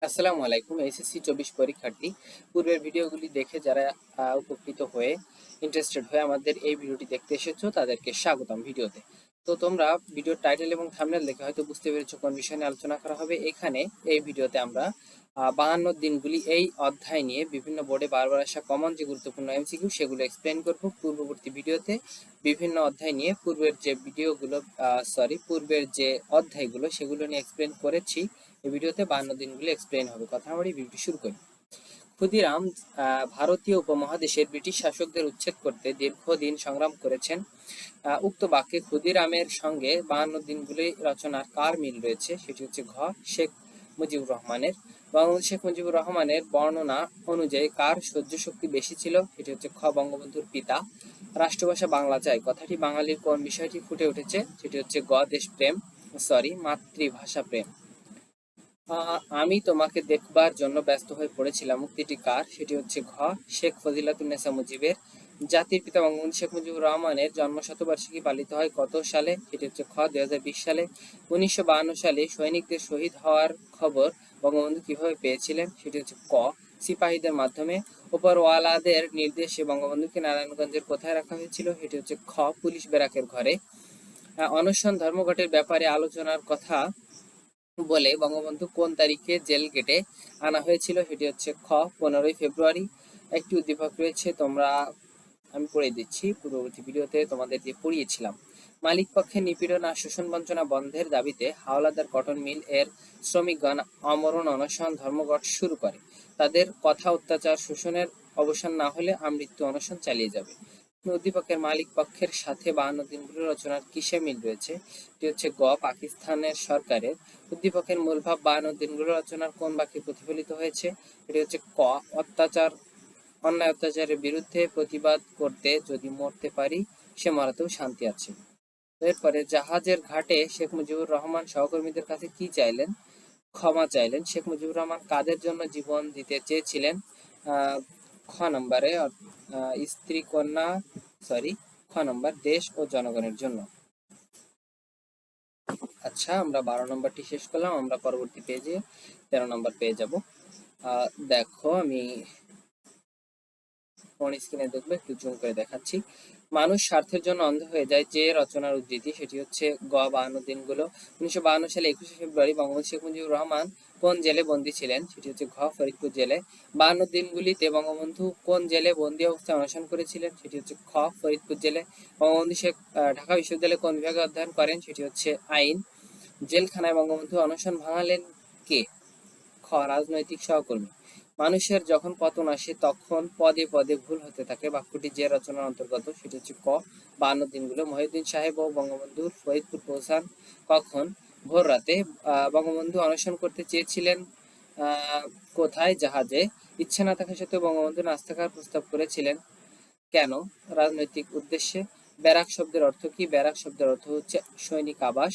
আসসালামু আলাইকুম। এসএসসি 24 পরীক্ষার্থী, পূর্বের ভিডিওগুলি দেখে যারা উপকৃত হয়ে ইন্টারেস্টেড হয়ে আমাদের এই ভিডিওটি দেখতে এসেছো তাদেরকে স্বাগতম ভিডিওতে। তো তোমরা ভিডিওর টাইটেল এবং থাম্বনেল দেখে হয়তো বুঝতে পেরেছো কোন বিষয় নিয়ে আলোচনা করা হবে। এখানে এই ভিডিওতে আমরা 52 দিনগুলি এই অধ্যায় নিয়ে বিভিন্ন বোর্ডে বারবার আসা কমন যে গুরুত্বপূর্ণ এমসিকিউ সেগুলো এক্সপ্লেন করব। পূর্ববর্তী ভিডিওতে বিভিন্ন অধ্যায় নিয়ে পূর্বের যে অধ্যায়গুলো সেগুলো নিয়ে এক্সপ্লেন করেছি। এই ভিডিওতে 52 দিনগুলো এক্সপ্লেন হবে। কথা না বাড়িয়ে ভিডিওটি শুরু করি। ক্ষুদিরাম ভারতীয় উপমহাদেশের ব্রিটিশ শাসকদের উচ্ছেদ করতে দীর্ঘদিন সংগ্রাম করেছেন। উক্ত বাক্যে ক্ষুদিরামের সঙ্গে 52 দিনগুলি রচনার কার মিল রয়েছে? সেটি হচ্ছে ঘ, শেখ মুজিবুর রহমানের। বঙ্গবন্ধু শেখ মুজিবুর রহমানের বর্ণনা অনুযায়ী কার সহ্য শক্তি বেশি ছিল? সেটি হচ্ছে খ, বঙ্গবন্ধুর পিতা। রাষ্ট্রভাষা বাংলা চাই কথাটি বাঙালির কোন বিষয়টি ফুটে উঠেছে? সেটি হচ্ছে গ, দেশপ্রেম, মাতৃভাষা প্রেম। আমি তোমাকে দেখবার জন্য ব্যস্ত হয়ে পড়েছিলাম উক্তিটি কার? সেটি হচ্ছে ঘ, শেখ ফজিলাতুন্নেসা মুজিবের। জাতির পিতা বঙ্গবন্ধু শেখ মুজিবুর রহমানের জন্ম শতবার্ষিকী পালিত হয় কত সালে? সেটি হচ্ছে খ, 2020 সালে। 1952 সালে সৈনিকদের শহীদ হওয়ার খবর বঙ্গবন্ধু কিভাবে পেয়েছিলেন? সেটি হচ্ছে ক, সিপাহীদের মাধ্যমে। ওপরওয়ালাদের নির্দেশে বঙ্গবন্ধুকে নারায়ণগঞ্জের কোথায় রাখা হয়েছিল? সেটি হচ্ছে খ, পুলিশ ব্যারাকের ঘরে। অনশন ধর্মঘটের ব্যাপারে আলোচনার কথা বলে বঙ্গবন্ধু কোন তারিখে জেল গেটে আনা হয়েছিল? সেটি হচ্ছে খ, 15ই ফেব্রুয়ারি। একটি উদ্দীপক রয়েছে, আমি পড়ে দিচ্ছি, পূর্ববর্তী ভিডিওতে তোমাদের দিয়ে পড়িয়েছিলাম। মালিক পক্ষের নিপীড়ন আর শোষণ বঞ্চনা বন্ধের দাবিতে হাওলাদার কটন মিল এর শ্রমিকগণ আমরণ অনশন ধর্মঘট শুরু করে। তাদের কথা অত্যাচার শোষণের অবসান না হলে আমৃত্যু অনশন চালিয়ে যাবে। উদ্দীপকের মালিক পক্ষের সাথে 52 দিনগুলো রচনার কিসে মিল রয়েছে? এটি হচ্ছে গ, পাকিস্তানের সরকারের। উদ্দীপকের মূল ভাব 52 দিনগুলো রচনার কোন বাক্যে প্রতিফলিত হয়েছে? এটি হচ্ছে ক, অন্যায় অত্যাচারের বিরুদ্ধে প্রতিবাদ করতে যদি মরতে পারি সে মরাতেও শান্তি আছে। এরপরে জাহাজের ঘাটে শেখ মুজিবুর রহমান সহকর্মীদের কাছে কি চাইলেন? ক্ষমা চাইলেন। শেখ মুজিবুর রহমান কাদের জন্য জীবন দিতে চেয়েছিলেন? খ নম্বরে স্ত্রী কন্যা খ নম্বর দেশ ও জনগণের জন্য। আচ্ছা, আমরা 12 নম্বরটি শেষ করলাম। আমরা পরবর্তী পেজে 13 নম্বর পেয়ে যাব। দেখো, আমি ফোন স্ক্রিনে দেখবে, একটু জুম করে দেখাচ্ছি। মানুষ স্বার্থের জন্য অন্ধ হয়ে যায় যে রচনার উদ্ধৃতি? সেটি হচ্ছে গ, 52 দিনগুলো। 1952 সালে 21 ফেব্রুয়ারি বঙ্গবন্ধু শেখ মুজিবুর রহমান কোন জেলে বন্দী ছিলেন? সেটি হচ্ছে ঘ, ফরিদপুর জেলে। 52 দিনগুলিতে বঙ্গবন্ধু কোন জেলে বন্দী অবস্থায় অনশন করেছিলেন? সেটি হচ্ছে খ, ফরিদপুর জেলে। বঙ্গবন্ধু শেখ ঢাকা বিশ্ববিদ্যালয়ে কোন বিভাগে অধ্যয়ন করেন? সেটি হচ্ছে আইন। জেলখানায় বঙ্গবন্ধু অনশন ভাঙালেন কে? খ, রাজনৈতিক সহকর্মী। মানুষের যখন পতন আসে তখন পদে পদে ভুল হতে থাকে বাক্যটি যে রচনার অন্তর্গত? সেটি হচ্ছে ক, 52 দিনগুলো। মহিউদ্দিন সাহেব ও বঙ্গবন্ধুর ফরিদপুর পৌঁছান কখন? ভোর রাতে। বঙ্গবন্ধু অনশন করতে চেয়েছিলেন কোথায়? জাহাজে। ইচ্ছে না থাকা সত্ত্বেও বঙ্গবন্ধু নাচ থাকার প্রস্তাব করেছিলেন কেন? রাজনৈতিক উদ্দেশ্যে। ব্যারাক শব্দের অর্থ কি? ব্যারাক শব্দের অর্থ হচ্ছে সৈনিক আবাস।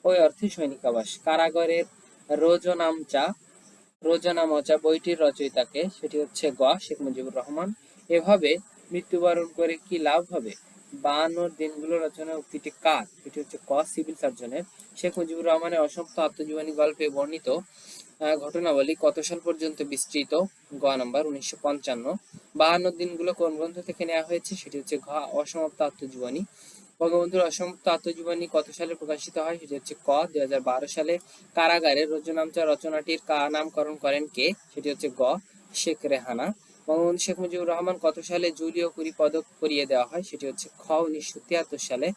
ওই অর্থে সৈনিক আবাস। কারাগারের রোজনামচা বইটির রচয়িতাকে? সেটি হচ্ছে গ, শেখ মুজিবুর রহমান। এভাবে মৃত্যুবরণ করে কি লাভ হবে? 52 দিনগুলো রচনার উক্তিটি কার? এটি হচ্ছে ক, সিভিল সার্জনের। শেখ মুজিবুর রহমানের অসমাপ্ত আত্মজীবনী গল্পে বর্ণিত ঘটনাবলী কত সাল পর্যন্ত বিস্তৃত? গ নম্বর 1955। 52 দিনগুলো কোন গ্রন্থ থেকে নেওয়া হয়েছে? সেটি হচ্ছে ঘ, অসমাপ্ত আত্মজীবনী। বঙ্গবন্ধুর অসমাপ্ত আত্মজীবনী কত সালে প্রকাশিত হয়? সেটি হচ্ছে ক, 2012 সালে। কারাগারে রোজনামচা রচনাটির নামকরণ করেন কে? সেটি হচ্ছে গ, শেখ রেহানা। বঙ্গবন্ধু শেখ মুজিবুর রহমান কত সালে জুলিও কুরি পদক করিয়ে দেওয়া হয়? সেটি হচ্ছে খ, 1973 সালে।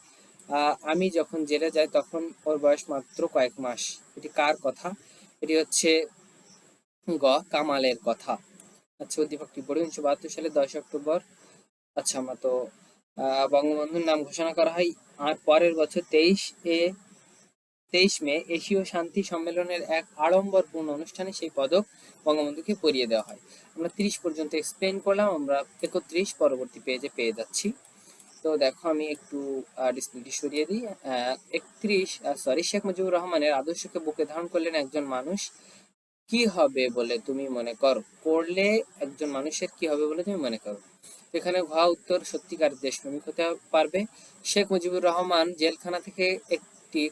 আমি যখন জেলে যাই তখন ওর বয়স মাত্র কয়েক মাস। এটি কার কথা? এটি হচ্ছে গ, কামালের কথা। আচ্ছা, উদ্দীপকটি পড়ি। 1972 সালে 10 অক্টোবর। আচ্ছা, আমরা তো বঙ্গবন্ধুর নাম ঘোষণা করা হয়। আর পরের বছর 23 মে এশীয় শান্তি সম্মেলনের এক আড়ম্বরপূর্ণ অনুষ্ঠানে সেই পদক বঙ্গবন্ধুকে পরিয়ে দেওয়া হয়। আমরা 30 পর্যন্ত এক্সপ্লেন করলাম। আমরা 31 পরবর্তী পেজে পেয়ে যাচ্ছি। তো দেখো, আমি একটু ডিসপ্লেটি সরিয়ে দিই। 31 শেখ মুজিবুর রহমানের আদর্শকে বুকে ধারণ করলেন একজন মানুষ কি হবে বলে তুমি মনে করো? করলে একজন মানুষের কি হবে বলে তুমি মনে করো? এখানে উত্তর, সত্যিকার দেশপ্রেমিক হতে পারবে। শেখ মুজিবুর রহমান জেলখানা থেকে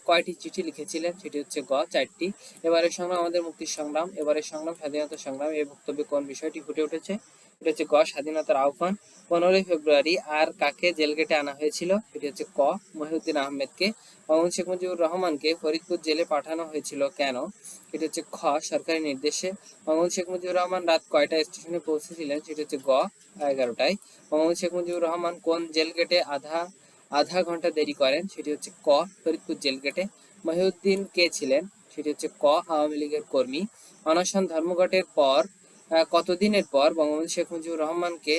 কয়টি চিঠি লিখেছিলেন? সেটি হচ্ছে গ 4টি। এবারের সংগ্রাম আমাদের মুক্তির সংগ্রাম, এবারের সংগ্রাম স্বাধীনতা সংগ্রাম। এই বক্তব্যে কোন বিষয়টি ফুটে উঠেছে? এটা হচ্ছে গ স্বাধীনতার আহ্বান। 15ই ফেব্রুয়ারি আর কাকে জেলগেটে আনা হয়েছিল? এটি হচ্ছে ক মহিউদ্দিন আহমেদকে। বঙ্গবন্ধু শেখ মুজিবুর রহমানকে ফরিদপুর জেলে পাঠানো হয়েছিল কেন? এটি হচ্ছে খ সরকারি নির্দেশে। বঙ্গবন্ধু শেখ মুজিবুর রহমান রাত কয়টায় স্টেশনে পৌঁছেছিলেন? সেটি হচ্ছে গ 11টায়। বঙ্গবন্ধু শেখ মুজিবুর রহমান কোন জেল গেটে আধা ঘন্টা দেরি করেন? সেটি হচ্ছে ক ফরিদপুর জেল গেটে। মহিউদ্দিন কে ছিলেন? সেটি হচ্ছে ক আওয়ামী লীগের কর্মী। অনশন ধর্মঘটের পর কতদিনের পর বঙ্গবন্ধু শেখ মুজিবুর রহমানকে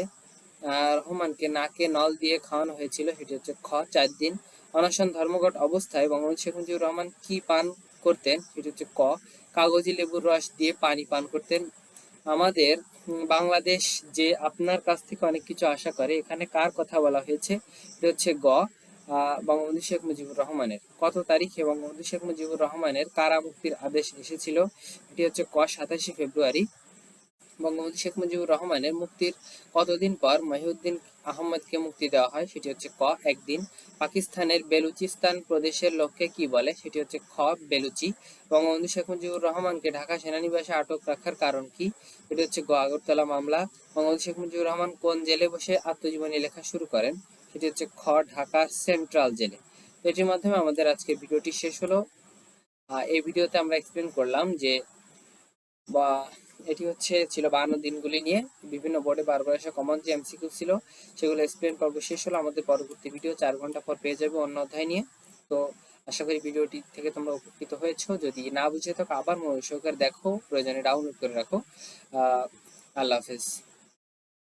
নাকে নল দিয়ে খাওয়ানো হয়েছিল? সেটি হচ্ছে খ 4 দিন। অনশন ধর্মঘট অবস্থায় বঙ্গবন্ধু শেখ মুজিবুর রহমান কি পান করতেন? সেটি হচ্ছে ক কাগজি লেবুর রস দিয়ে পানি পান করতেন। আমাদের বাংলাদেশ যে আপনার কাছ থেকে অনেক কিছু আশা করে, এখানে কার কথা বলা হয়েছে? এটা হচ্ছে গ বঙ্গবন্ধু শেখ মুজিবুর রহমানের। কত তারিখে বঙ্গবন্ধু শেখ মুজিবুর রহমানের কারা মুক্তির আদেশ এসেছিল? এটি হচ্ছে ক 27 ফেব্রুয়ারি। বঙ্গবন্ধু শেখ মুজিবুর রহমানের মুক্তির কতদিন পর মহিউদ্দিন আহমদকে মুক্তি দেওয়া হয়? সেটি হচ্ছে ক 1 দিন। পাকিস্তানের বেলুচিস্তান প্রদেশের লোককে কি বলে? সেটি হচ্ছে খ বেলুচি। বঙ্গবন্ধু শেখ মুজিবুর রহমানকে ঢাকা সেনানিবাসে আটক রাখার কারণ কি? এটি হচ্ছে গ আগরতলা মামলা। বঙ্গবন্ধু শেখ মুজিবুর রহমান কোন জেলে বসে আত্মজীবনী লেখা শুরু করেন? সেটি হচ্ছে খ ঢাকা সেন্ট্রাল জেলে। এটির মাধ্যমে আমাদের আজকের ভিডিওটি শেষ হলো। এই ভিডিওতে আমরা এক্সপ্লেন করলাম যে বা এটি ছিল 52 দিনগুলি নিয়ে বিভিন্ন বোর্ডে বারবার আসা কমন যে এমসিকিউ ছিল সেগুলো এক্সপ্লেন পর্ব শেষ হলো। আমাদের পরবর্তী ভিডিও 4 ঘন্টা পর পেয়ে যাবে অন্য অধ্যায় নিয়ে। তো আশা করি ভিডিওটি থেকে তোমরা উপকৃত হয়েছো। যদি না বুঝে থাকো আবার মনোযোগ সহকারে দেখো, প্রয়োজনে ডাউনলোড করে রাখো। আল্লাহ হাফেজ।